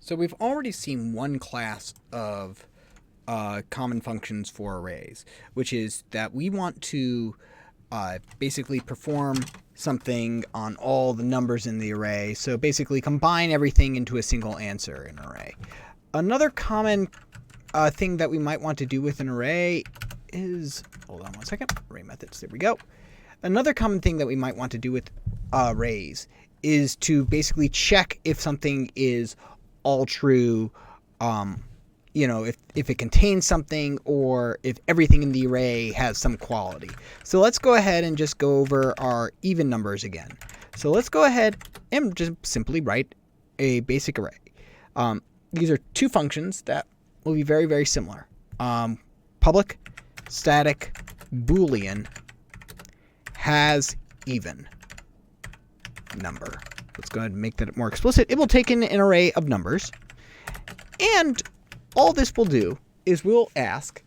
So we've already seen one class of common functions for arrays, which is that we want to basically perform something on all the numbers in the array. So basically combine everything into a single answer in an array. Another common thing that we might want to do with an array is, hold on one second, array methods, there we go. Another common thing that we might want to do with arrays is to basically check if something is all true, if it contains something or if everything in the array has some quality. So let's go ahead and just go over our even numbers again. So let's go ahead and just simply write a basic array. These are two functions that will be very, very similar. Public static Boolean hasEvenNumber. Let's go ahead and make that more explicit. It will take in an array of numbers. And all this will do is we'll ask,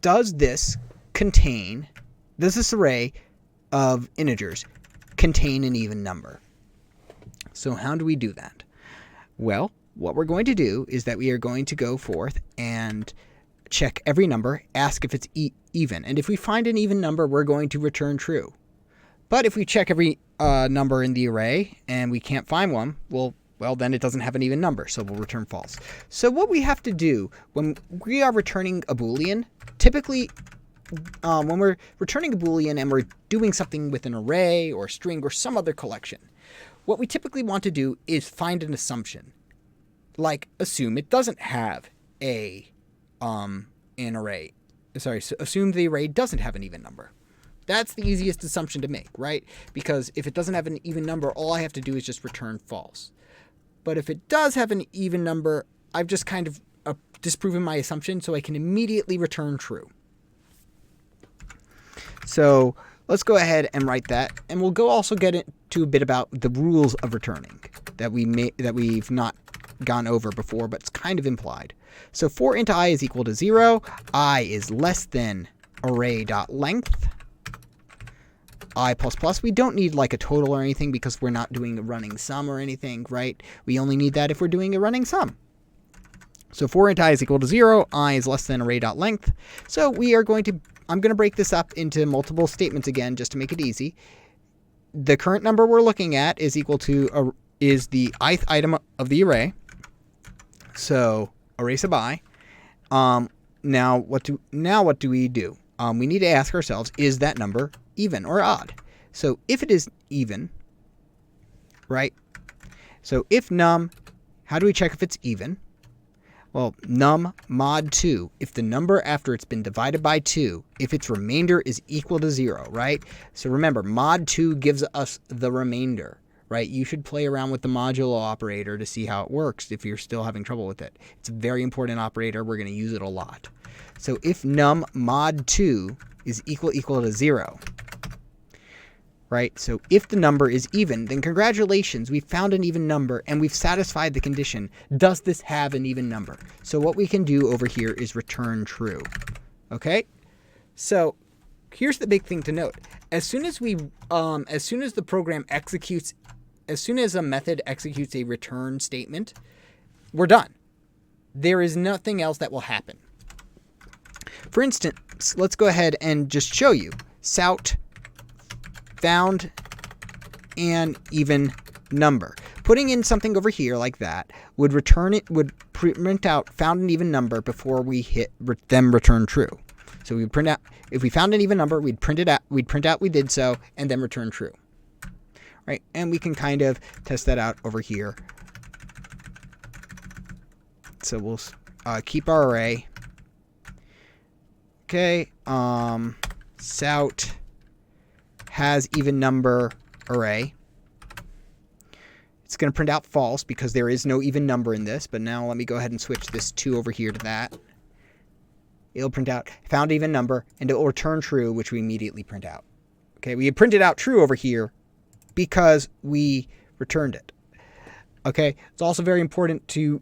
does this array of integers contain an even number? So how do we do that? Well, what we're going to do is that we are going to go forth and check every number, ask if it's even. And if we find an even number, we're going to return true. But if we check every number in the array and we can't find one, well, then it doesn't have an even number, so we'll return false. So what we have to do when we are returning a Boolean, typically when we're returning a Boolean and we're doing something with an array or string or some other collection, what we typically want to do is find an assumption. Like assume it doesn't have an array. Assume the array doesn't have an even number. That's the easiest assumption to make, right? Because if it doesn't have an even number, all I have to do is just return false. But if it does have an even number, I've just kind of disproven my assumption, so I can immediately return true. So let's go ahead and write that, and we'll also get into a bit about the rules of returning that we've not gone over before, but it's kind of implied. So for int I is equal to 0, I is less than array.length. I++, we don't need like a total or anything because we're not doing a running sum or anything, right? We only need that if we're doing a running sum. So for int I is equal to 0, I is less than array.length. So I'm going to break this up into multiple statements again just to make it easy. The current number we're looking at is equal to is the ith item of the array. So array sub I. Now what do we do? We need to ask ourselves, is that number even or odd? So if it is even, right? So if num, how do we check if it's even? Well, num mod 2, if the number after it's been divided by 2, if its remainder is equal to 0, right? So remember, mod 2 gives us the remainder, right? You should play around with the modulo operator to see how it works if you're still having trouble with it. It's a very important operator. We're going to use it a lot. So if num mod 2 is equal to 0, right? So if the number is even, then congratulations, we've found an even number and we've satisfied the condition. Does this have an even number? So what we can do over here is return true. Okay? So here's the big thing to note. As soon as the program executes, as soon as a method executes a return statement, we're done. There is nothing else that will happen. For instance, let's go ahead and just show you. Sout found an even number. Putting in something over here like that would print out found an even number before we hit return true. So we would print out, if we found an even number, we'd print out we did so, and then return true. Right? And we can kind of test that out over here. So we'll keep our array. Okay, sout hasEvenNumber array. It's going to print out false because there is no even number in this, but now let me go ahead and switch this 2 over here to that. It'll print out found even number, and it will return true, which we immediately print out. Okay, we printed out true over here because we returned it. Okay, it's also very important to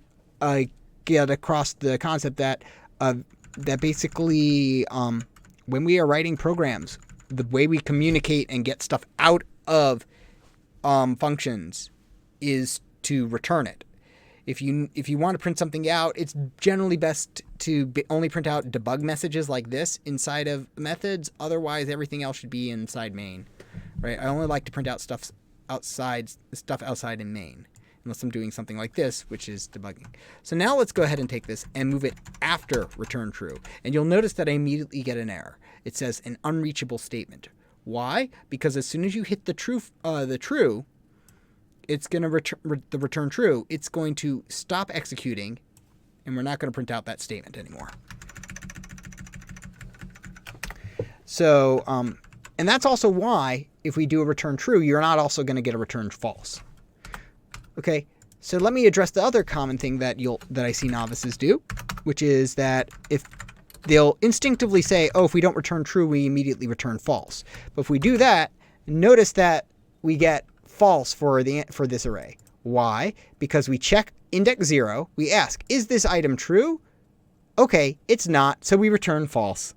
get across the concept that basically when we are writing programs, the way we communicate and get stuff out of functions is to return it. If you want to print something out, it's generally best to only print out debug messages like this inside of methods. Otherwise, everything else should be inside main, right? I only like to print out stuff outside in main, unless I'm doing something like this, which is debugging. So now let's go ahead and take this and move it after return true. And you'll notice that I immediately get an error. It says an unreachable statement. Why? Because as soon as you hit the true, it's going to return true. It's going to stop executing, and we're not going to print out that statement anymore. So, and that's also why if we do a return true, you're not also going to get a return false. Okay, so let me address the other common thing that I see novices do, which is that if they'll instinctively say, oh, if we don't return true, we immediately return false. But if we do that, notice that we get false for this array. Why? Because we check index 0, we ask, is this item true? Okay, it's not, so we return false.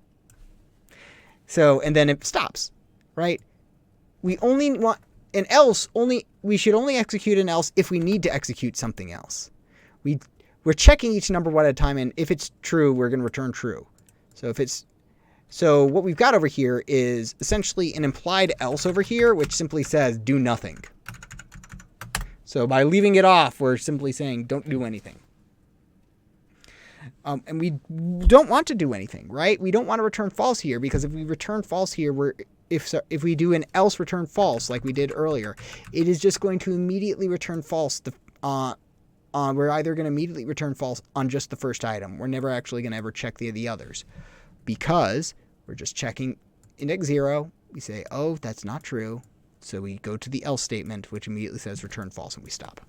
So, and then it stops, right? We only want an else, we should only execute an else if we need to execute something else. We're checking each number one at a time, and if it's true, we're going to return true. So what we've got over here is essentially an implied else over here, which simply says do nothing. So by leaving it off, we're simply saying don't do anything. And we don't want to do anything, right? We don't want to return false here, because if we return false here, if we do an else return false like we did earlier, it is just going to immediately return false. We're either going to immediately return false on just the first item. We're never actually going to ever check the others, because we're just checking index 0. We say, oh, that's not true. So we go to the else statement, which immediately says return false, and we stop.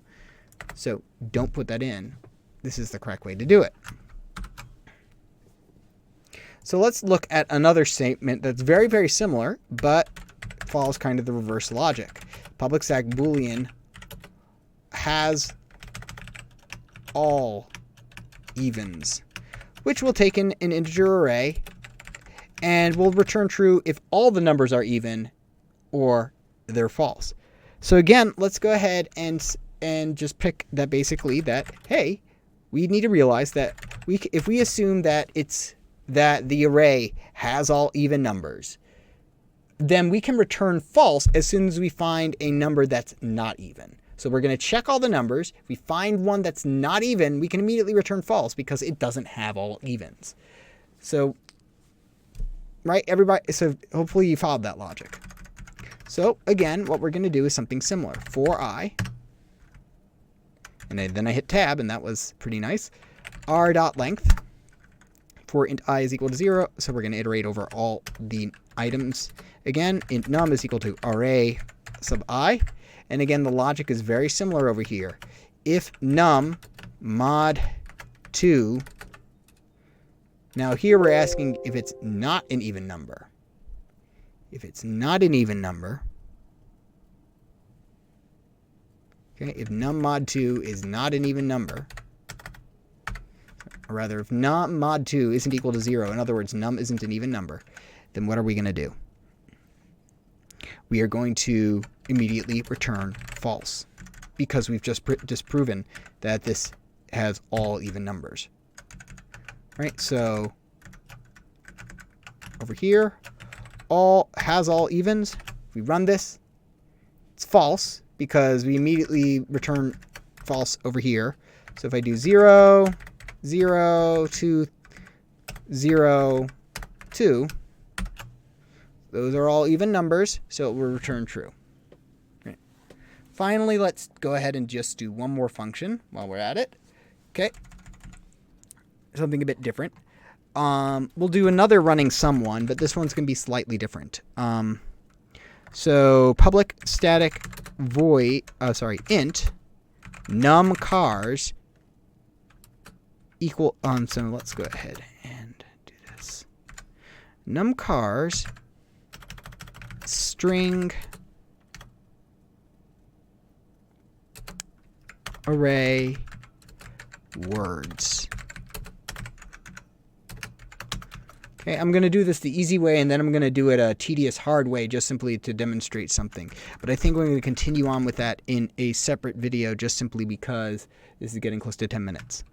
So don't put that in. This is the correct way to do it. So let's look at another statement that's very, very similar, but follows kind of the reverse logic. Public static Boolean has all evens, which will take an integer array and will return true if all the numbers are even or they're false. So again, let's go ahead and just pick that basically that, hey, we need to realize that if we assume that the array has all even numbers, then we can return false as soon as we find a number that's not even. So we're going to check all the numbers. If we find one that's not even, we can immediately return false because it doesn't have all evens. So, right, everybody, so hopefully you followed that logic. So again, what we're going to do is something similar. For I, and then I hit tab, and that was pretty nice. r.length for int I is equal to 0. So we're going to iterate over all the items. Again, int num is equal to array sub I. And again, the logic is very similar over here. If num mod 2, now here we're asking if it's not an even number. If it's not an even number, okay, if num mod 2 is not an even number, or rather, if num mod 2 isn't equal to 0, in other words, num isn't an even number, then what are we going to do? We are going to immediately return false, because we've just disproven that this has all even numbers. Right? So over here, has all evens. If we run this, it's false because we immediately return false over here. So if I do 0, 0, 2, 0, 2, those are all even numbers, so it will return true. Right. Finally, let's go ahead and just do one more function while we're at it. Okay. Something a bit different. We'll do another running sum one, but this one's going to be slightly different. So public static int num cars equal, so let's go ahead and do this. Num cars string array words. Okay, I'm going to do this the easy way, and then I'm going to do it a tedious hard way just simply to demonstrate something. But I think we're going to continue on with that in a separate video just simply because this is getting close to 10 minutes.